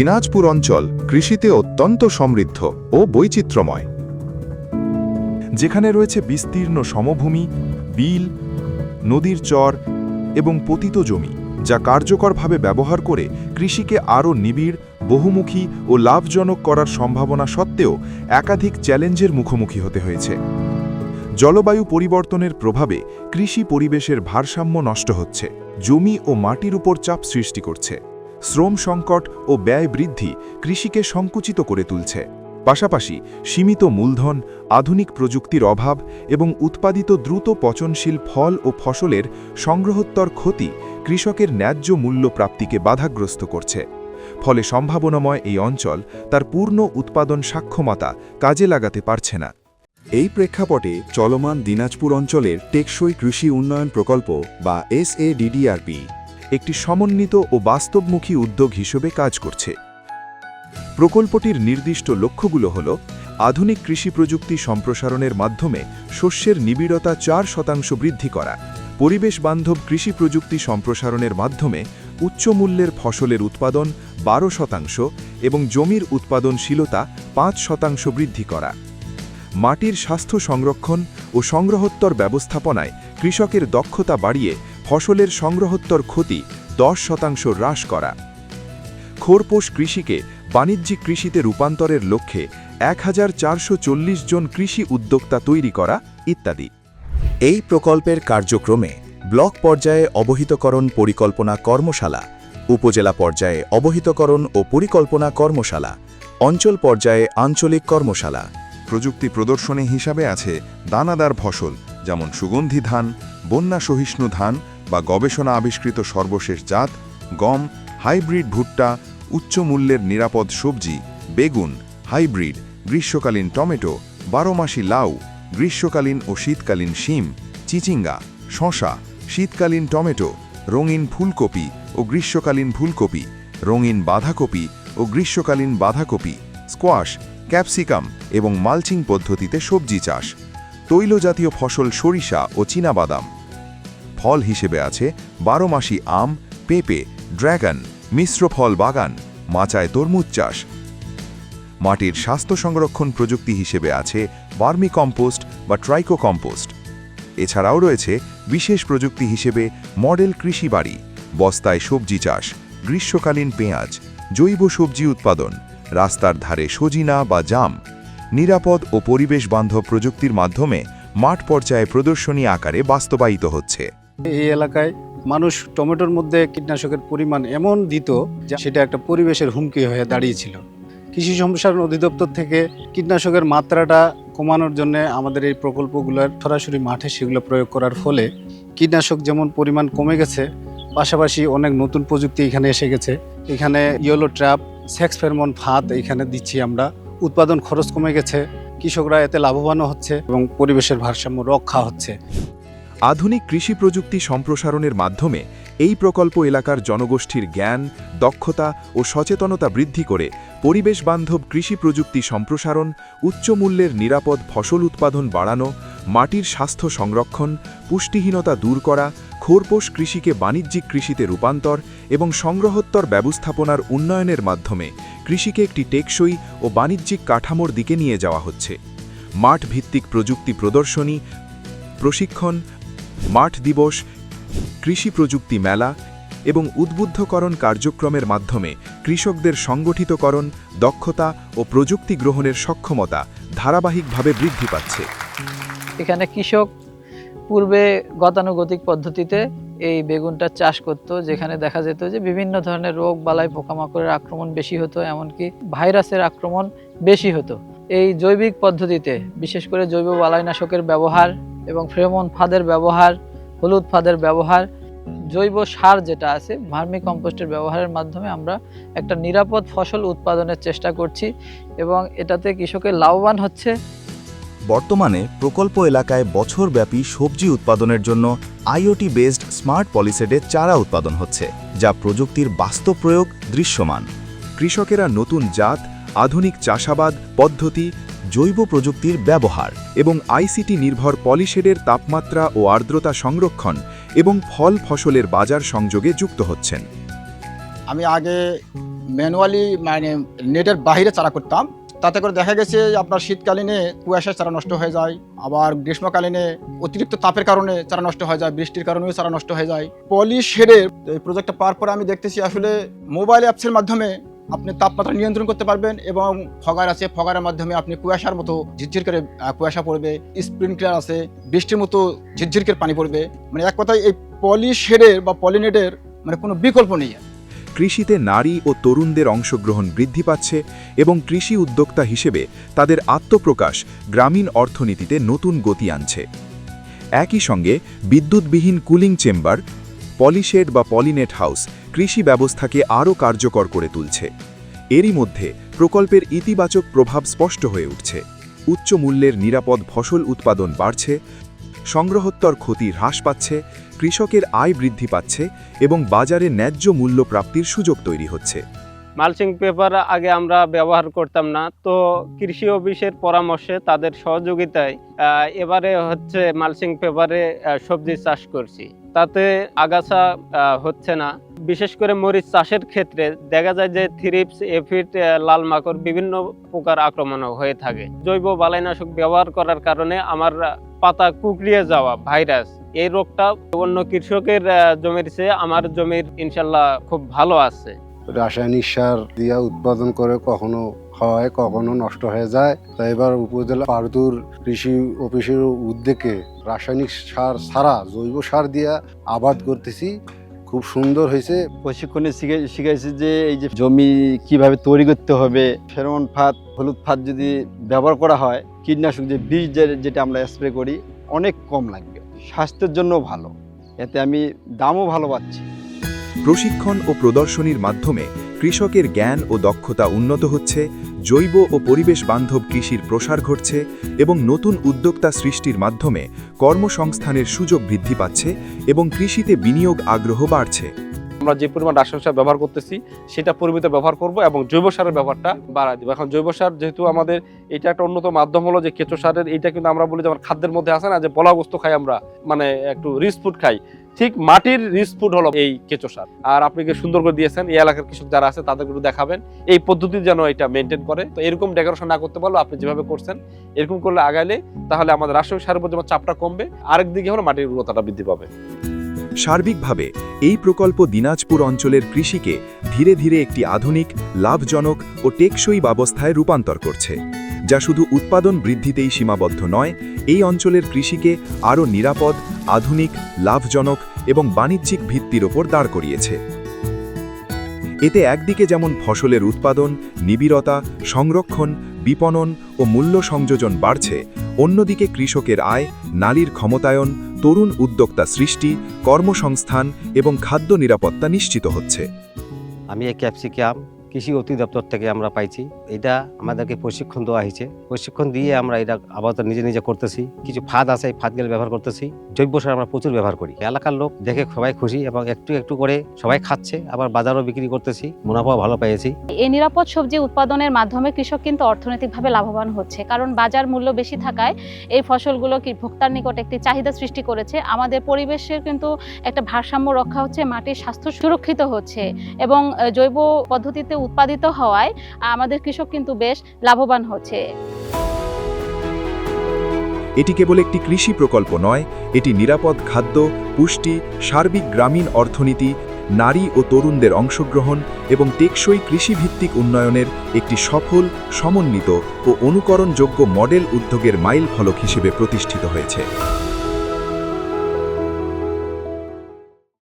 দিনাজপুর অঞ্চল কৃষিতে অত্যন্ত সমৃদ্ধ ও বৈচিত্র্যময়, যেখানে রয়েছে বিস্তীর্ণ সমভূমি, বিল, নদীর চর এবং পতিত জমি, যা কার্যকরভাবে ব্যবহার করে কৃষিকে আরও নিবিড়, বহুমুখী ও লাভজনক করার সম্ভাবনা সত্ত্বেও একাধিক চ্যালেঞ্জের মুখোমুখি হতে হয়েছে। জলবায়ু পরিবর্তনের প্রভাবে কৃষি পরিবেশের ভারসাম্য নষ্ট হচ্ছে, জমি ও মাটির উপর চাপ সৃষ্টি করছে। শ্রম সংকট ও ব্যয় বৃদ্ধি কৃষিকে সংকুচিত করে তুলছে। পাশাপাশি সীমিত মূলধন, আধুনিক প্রযুক্তির অভাব এবং উৎপাদিত দ্রুত পচনশীল ফল ও ফসলের সংগ্রহোত্তর ক্ষতি কৃষকের ন্যায্য মূল্য প্রাপ্তিকে বাধাগ্রস্ত করছে। ফলে সম্ভাবনাময় এই অঞ্চল তার পূর্ণ উৎপাদন সক্ষমতা কাজে লাগাতে পারছে না। এই প্রেক্ষাপটে চলমান দিনাজপুর অঞ্চলের টেকসই কৃষি উন্নয়ন প্রকল্প বা SADDRP একটি সমন্বিত ও বাস্তবমুখী উদ্যোগ হিসেবে কাজ করছে। প্রকল্পটির নির্দিষ্ট লক্ষ্যগুলো হল আধুনিক কৃষি প্রযুক্তি সম্প্রসারণের মাধ্যমে শস্যের নিবিড়তা 4% বৃদ্ধি করা, পরিবেশ বান্ধব কৃষি প্রযুক্তি সম্প্রসারণের মাধ্যমে উচ্চমূল্যের ফসলের উৎপাদন 12% এবং জমির উৎপাদনশীলতা 5% বৃদ্ধি করা, মাটির স্বাস্থ্য সংরক্ষণ ও সংগ্রহোত্তর ব্যবস্থাপনায় কৃষকের দক্ষতা বাড়িয়ে ফসলের সংগ্রহোত্তর ক্ষতি 10% হ্রাস করা, খোরপোশ কৃষিকে বাণিজ্যিক কৃষিতে রূপান্তরের লক্ষ্যে 1440 জন কৃষি উদ্যোক্তা তৈরি করা ইত্যাদি। এই প্রকল্পের কার্যক্রমে ব্লক পর্যায়ে অবহিতকরণ পরিকল্পনা কর্মশালা, উপজেলা পর্যায়ে অবহিতকরণ ও পরিকল্পনা কর্মশালা, অঞ্চল পর্যায়ে আঞ্চলিক কর্মশালা। প্রযুক্তি প্রদর্শনী হিসাবে আছে দানাদার ফসল যেমন সুগন্ধি ধান, বন্যা সহিষ্ণু ধান বা গবেষণা আবিষ্কৃত সর্বশেষ জাত, গম, হাইব্রিড ভুট্টা, উচ্চ মূল্যের নিরাপদ সবজি, বেগুন, হাইব্রিড, গ্রীষ্মকালীন টমেটো, 12 মাসি লাউ, গ্রীষ্মকালীন ও শীতকালীন শিম, চিচিঙ্গা, শশা, শীতকালীন টমেটো, রঙিন ফুলকপি ও গ্রীষ্মকালীন ফুলকপি, রঙিন বাঁধাকপি ও গ্রীষ্মকালীন বাঁধাকপি, স্কোয়াশ, ক্যাপসিকাম এবং মালচিং পদ্ধতিতে সবজি চাষ, তৈলজাতীয় ফসল সরিষা ও চীনাবাদাম। ফল হিসেবে আছে 12 মাসি আম, পেঁপে, ড্র্যাগন, মিশ্র ফল বাগান, মাচায় তরমুজ চাষ। মাটির স্বাস্থ্য সংরক্ষণ প্রযুক্তি হিসেবে আছে ভার্মি কম্পোস্ট বা ট্রাইকো কম্পোস্ট। এছাড়াও রয়েছে বিশেষ প্রযুক্তি হিসেবে মডেল কৃষি বাড়ি, বস্তায় সবজি চাষ, গ্রীষ্মকালীন পেঁয়াজ, জৈব সবজি উৎপাদন, রাস্তার ধারে সজিনা বা জাম। নিরাপদ ও পরিবেশ বান্ধব প্রযুক্তির মাধ্যমে মাঠ পর্যায়ে প্রদর্শনী আকারে বাস্তবায়িত হচ্ছে। এই এলাকায় মানুষ টমেটোর মধ্যে কীটনাশকের পরিমাণ এমন দিত যে সেটা একটা পরিবেশের হুমকি হয়ে দাঁড়িয়েছিল। কৃষি সম্প্রসারণ অধিদপ্তর থেকে কীটনাশকের মাত্রাটা কমানোর জন্য আমাদের এই প্রকল্পগুলোর সরাসরি মাঠে সেগুলো প্রয়োগ করার ফলে কীটনাশক যেমন পরিমাণ কমে গেছে, পাশাপাশি অনেক নতুন প্রযুক্তি এখানে এসে গেছে। এখানে ইয়েলো ট্র্যাপ, সেক্স ফেরমন ফাঁদ এখানে দিচ্ছি আমরা। উৎপাদন খরচ কমে গেছে, কৃষকরা এতে লাভবানও হচ্ছে এবং পরিবেশের ভারসাম্য রক্ষা হচ্ছে। আধুনিক কৃষি প্রযুক্তি সম্প্রসারণের মাধ্যমে এই প্রকল্প এলাকার জনগোষ্ঠীর জ্ঞান, দক্ষতা ও সচেতনতা বৃদ্ধি করে পরিবেশ বান্ধব কৃষি প্রযুক্তি সম্প্রসারণ, উচ্চমূল্যের নিরাপদ ফসল উৎপাদন বাড়ানো, মাটির স্বাস্থ্য সংরক্ষণ, পুষ্টিহীনতা দূর করা, খোরপোশ কৃষিকে বাণিজ্যিক কৃষিতে রূপান্তর এবং সংগ্রহোত্তর ব্যবস্থাপনার উন্নয়নের মাধ্যমে কৃষিকে একটি টেকসই ও বাণিজ্যিক কাঠামোর দিকে নিয়ে যাওয়া হচ্ছে। মাঠ ভিত্তিক প্রযুক্তি প্রদর্শনী, প্রশিক্ষণ, মাঠ দিবস, কৃষি প্রযুক্তি মেলা এবং উদ্বুদ্ধকরণ কার্যক্রমের মাধ্যমে কৃষকদের সংগঠিতকরণ, দক্ষতা ও প্রযুক্তি গ্রহণের সক্ষমতা ধারাবাহিকভাবে বৃদ্ধি পাচ্ছে। এখানে কৃষক পূর্বে গতানুগতিক পদ্ধতিতে এই বেগুনটা চাষ করত, যেখানে দেখা যেত যে বিভিন্ন ধরনের রোগ বালাই, পোকামাকড়ের আক্রমণ বেশি হতো, এমনকি ভাইরাসের আক্রমণ বেশি হতো। এই জৈবিক পদ্ধতিতে বিশেষ করে জৈব বালাইনাশকের ব্যবহার এবং ফেরোমন ফাঁদের ব্যবহার, হলুদ ফাঁদের ব্যবহার, জৈব সার যেটা আছে ভার্মি কম্পোস্টের ব্যবহারের মাধ্যমে আমরা একটা নিরাপদ ফসল উৎপাদনের চেষ্টা করছি এবং এটাতে কৃষকের লাভবান হচ্ছে। বর্তমানে প্রকল্প এলাকায় বছরব্যাপী সবজি উৎপাদনের জন্য IoT বেসড স্মার্ট পলিসেডের চারা উৎপাদন হচ্ছে, যা প্রযুক্তির বাস্তব প্রয়োগ দৃশ্যমান। কৃষকেরা নতুন জাত, আধুনিক চাষাবাদ পদ্ধতি, জৈব প্রযুক্তির ব্যবহার এবং ICT নির্ভর পলিশেডের তাপমাত্রা ও আর্দ্রতা সংরক্ষণ এবং ফল ফসলের বাজার সংযোগে যুক্ত হচ্ছেন। আমি আগে ম্যানুয়ালি মানে নেটের বাইরে চারা করতাম, তাতে করে দেখা গেছে আপনার শীতকালীনে কুয়াশায় চারা নষ্ট হয়ে যায়, আবার গ্রীষ্মকালীনে অতিরিক্ত তাপের কারণে চারা নষ্ট হয়ে যায়, বৃষ্টির কারণেও চারা নষ্ট হয়ে যায়। পলি শেডের এই প্রজেক্টটা পাওয়ার পরে আমি দেখতেছি আসলে মোবাইল অ্যাপসের মাধ্যমে আপনি তাপমাত্রা নিয়ন্ত্রণ করতে পারবেন, এবং ফগার আছে, ফগারের মাধ্যমে আপনি কুয়াশার মতো ঝিরঝির করে কুয়াশা পড়বে, স্প্রিংক্লার আছে, বৃষ্টির মতো ঝিরঝির করে পানি পড়বে। মানে এক কথায় এই পলি শেডের বা পলিনেটের মানে কোনো বিকল্প নেই। কৃষিতে নারী ও তরুণদের অংশগ্রহণ বৃদ্ধি পাচ্ছে এবং কৃষি উদ্যোক্তা হিসেবে তাদের আত্মপ্রকাশ গ্রামীণ অর্থনীতিতে নতুন গতি আনছে। একই সঙ্গে বিদ্যুৎবিহীন কুলিং চেম্বার, পলিশেড বা পলিনেট হাউস কৃষি ব্যবস্থাকে আরও কার্যকর করে তুলছে। এরই মধ্যে প্রকল্পের ইতিবাচক প্রভাব স্পষ্ট হয়ে উঠছে। উচ্চ মূল্যের নিরাপদ ফসল উৎপাদন বাড়ছে, সংগ্রহোত্তর ক্ষতি হ্রাস পাচ্ছে, কৃষকের আয় বৃদ্ধি পাচ্ছে এবং বাজারে ন্যায্য মূল্য প্রাপ্তির সুযোগ তৈরি হচ্ছে। মালচিং পেপার আগে আমরা ব্যবহার করতাম না, তো কৃষি অফিসের পরামর্শে তাদের সহযোগিতায় এবারে হচ্ছে মালচিং পেপারে সবজি চাষ করছি। তাতে আগাছা হচ্ছে না। বিশেষ করে মরিচ চাষের ক্ষেত্রে দেখা যায় যে থ্রিপস, এফিড, লাল মাকড় বিভিন্ন প্রকার আক্রমণ হয়ে থাকে। জৈব বালাইনাশক ব্যবহার করার কারণে আমার পাতা কুকড়িয়ে যাওয়া ভাইরাস, এই রোগটা অন্য কৃষকের জমির চেয়ে আমার জমির ইনশাল্লাহ খুব ভালো আছে। রাসায়নিক সার দিয়ে উৎপাদন করে কখনো হয় কখনো নষ্ট হয়ে যায়। তাই এবার উপজেলা পারদুর কৃষি অফিসের উদ্যোগে রাসায়নিক সার ছাড়া জৈব সার দিয়ে আবাদ করতেছি। খুব সুন্দর হয়েছে। প্রশিক্ষণে শিখাইছি যে এই যে জমি কিভাবে তৈরি করতে হবে, ফেরোমন ফাঁদ, হলুদ ফাঁদ যদি ব্যবহার করা হয়, কীটনাশক যে বীজ যেটা আমরা স্প্রে করি অনেক কম লাগবে, স্বাস্থ্যের জন্য ভালো, এতে আমি দামও ভালো পাচ্ছি। প্রশিক্ষণ ও প্রদর্শনীর মাধ্যমে কৃষকের জ্ঞান ও দক্ষতা উন্নত হচ্ছে, জৈব ও পরিবেশ বান্ধব কৃষির প্রসার ঘটছে এবং নতুন উদ্যোক্তা সৃষ্টির মাধ্যমে কর্মসংস্থানের সুযোগ বৃদ্ধি পাচ্ছে এবং কৃষিতে বিনিয়োগ আগ্রহ বাড়ছে। আমরা যে পরিমাণ রাসায়নিক সার ব্যবহার করতেছি সেটা পরিমিত ব্যবহার করব এবং জৈব সারের ব্যবহারটা বাড়াই দেবো। এখন জৈব সার যেহেতু আমাদের এটা একটা উন্নত মাধ্যম হলো যে কেঁচো সারের, এইটা কিন্তু আমরা বলি যে আমার খাদ্যের মধ্যে আছে না যে বলা বস্তু খাই আমরা, মানে একটু রিচ ফুড খাই, ঠিক মাটির রিচ ফুড হলো এই কেঁচো সার। আর আপনি কি সুন্দর করে দিয়েছেন, এই এলাকার কৃষক যারা আছে তাদেরকে একটু দেখাবেন এই পদ্ধতি যেন এটা মেনটেন করে। তো এরকম ডেকোরেশন না করতে পারলো আপনি যেভাবে করছেন এরকম করলে আগাইলে তাহলে আমাদের রাসায়নিক সারের উপর যেমন চাপটা কমবে, আরেকদিকে হলো মাটির উর্বরতাটা বৃদ্ধি পাবে। সার্বিকভাবে এই প্রকল্প দিনাজপুর অঞ্চলের কৃষিকে ধীরে ধীরে একটি আধুনিক, লাভজনক ও টেকসই ব্যবস্থায় রূপান্তর করছে, যা শুধু উৎপাদন বৃদ্ধিতেই সীমাবদ্ধ নয়, এই অঞ্চলের কৃষিকে আরও নিরাপদ, আধুনিক, লাভজনক এবং বাণিজ্যিক ভিত্তির ওপর দাঁড় করিয়েছে। এতে একদিকে যেমন ফসলের উৎপাদন, নিবিড়তা, সংরক্ষণ, বিপণন ও মূল্য সংযোজন বাড়ছে, অন্যদিকে কৃষকের আয়, নারীর ক্ষমতায়ন, তরুণ উদ্যোক্তা সৃষ্টি, কর্মসংস্থান এবং খাদ্য নিরাপত্তা নিশ্চিত হচ্ছে। আমি এই ক্যাপসিকাম কৃষি অধিদপ্তর থেকে আমরা পাইছি, এটা আমাদেরকে প্রশিক্ষণ দেওয়া হয়েছে। প্রশিক্ষণ দিয়ে আমরা এটা আপাতত নিজে নিজে করতেছি। কিছু ফাঁদ আছে, এই ফাঁদগুলো ব্যবহার করতেছি। জৈব সার আমরা প্রচুর ব্যবহার করি। এলাকার লোক দেখে সবাই খুশি এবং একটু একটু করে সবাই খাচ্ছে, আবার বাজারও বিক্রি করতেছি, মুনাফাও ভালো পেয়েছি। এই নিরাপদ সবজি উৎপাদনের মাধ্যমে কৃষক কিন্তু অর্থনৈতিকভাবে লাভবান হচ্ছে, কারণ বাজার মূল্য বেশি থাকায় এই ফসলগুলো কি ভোক্তার নিকট একটি চাহিদা সৃষ্টি করেছে। আমাদের পরিবেশের কিন্তু একটা ভারসাম্য রক্ষা হচ্ছে, মাটির স্বাস্থ্য সুরক্ষিত হচ্ছে এবং জৈব পদ্ধতিতে উৎপাদিত হওয়ায় আমাদের কৃষক কিন্তু বেশ লাভবান হচ্ছে। এটি কেবল একটি কৃষি প্রকল্প নয়, এটি নিরাপদ খাদ্য, পুষ্টি, সার্বিক গ্রামীণ অর্থনীতি, নারী ও তরুণদের অংশগ্রহণ এবং টেকসই কৃষিভিত্তিক উন্নয়নের একটি সফল, সমন্বিত ও অনুকরণযোগ্য মডেল উদ্যোগের মাইল ফলক হিসেবে প্রতিষ্ঠিত হয়েছে।